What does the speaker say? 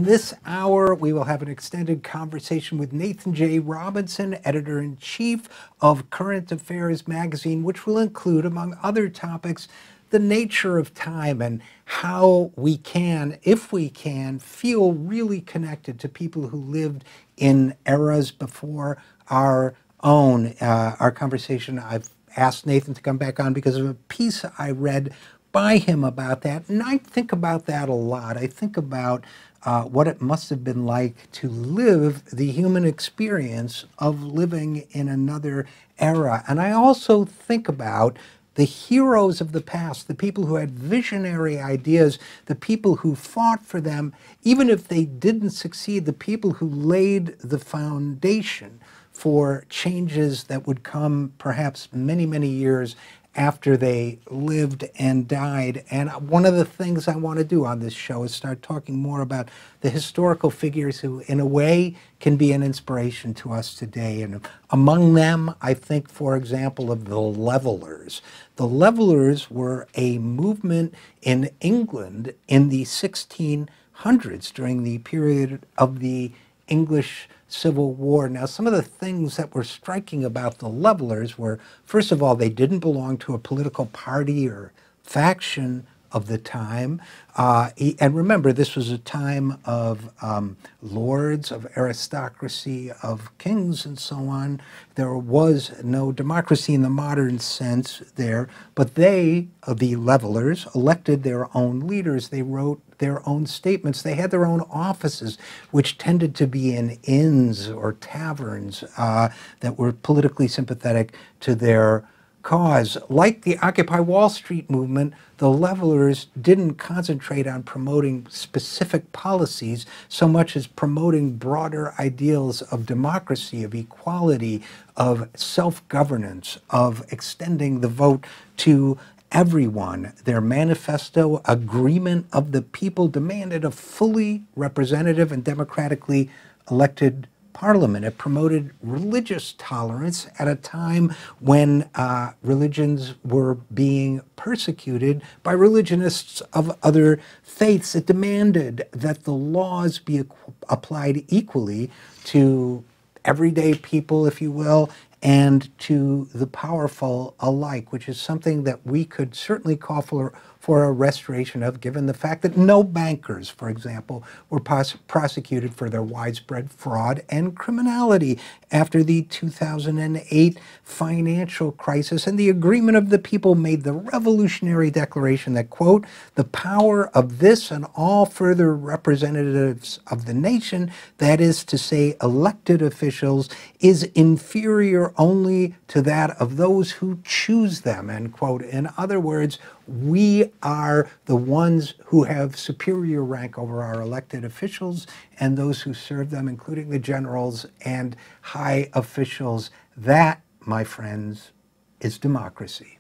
this hour, we will have an extended conversation with Nathan J. Robinson, editor-in-chief of Current Affairs magazine, which will include, among other topics, the nature of time and how we can, if we can, feel really connected to people who lived in eras before our own. Our conversation, I've asked Nathan to come back on because of a piece I read by him about that, and I think about that a lot. I think about what it must have been like to live the human experience of living in another era. And I also think about the heroes of the past, the people who had visionary ideas, the people who fought for them, even if they didn't succeed, the people who laid the foundation for changes that would come perhaps many, many years after they lived and died. And one of the things I want to do on this show is start talking more about the historical figures who, in a way, can be an inspiration to us today. And among them, I think, for example, of the Levelers. The Levelers were a movement in England in the 1600s during the period of the English Civil War. Now, some of the things that were striking about the Levelers were, first of all, they didn't belong to a political party or faction of the time. And remember, this was a time of lords, of aristocracy, of kings, and so on. There was no democracy in the modern sense there, but they, the Levelers, elected their own leaders. They wrote their own statements. They had their own offices, which tended to be in inns or taverns that were politically sympathetic to their cause. Like the Occupy Wall Street movement, the Levelers didn't concentrate on promoting specific policies so much as promoting broader ideals of democracy, of equality, of self-governance, of extending the vote to everyone. Their manifesto, Agreement of the People, demanded a fully representative and democratically elected parliament. It promoted religious tolerance at a time when religions were being persecuted by religionists of other faiths. It demanded that the laws be applied equally to everyday people, if you will, and to the powerful alike, which is something that we could certainly call for a restoration of, given the fact that no bankers, for example, were prosecuted for their widespread fraud and criminality after the 2008 financial crisis. And the Agreement of the People made the revolutionary declaration that, quote, "The power of this and all further representatives of the nation, that is to say elected officials, is inferior only to that of those who choose them," end quote. In other words, we are the ones who have superior rank over our elected officials and those who serve them, including the generals and high officials. That, my friends, is democracy.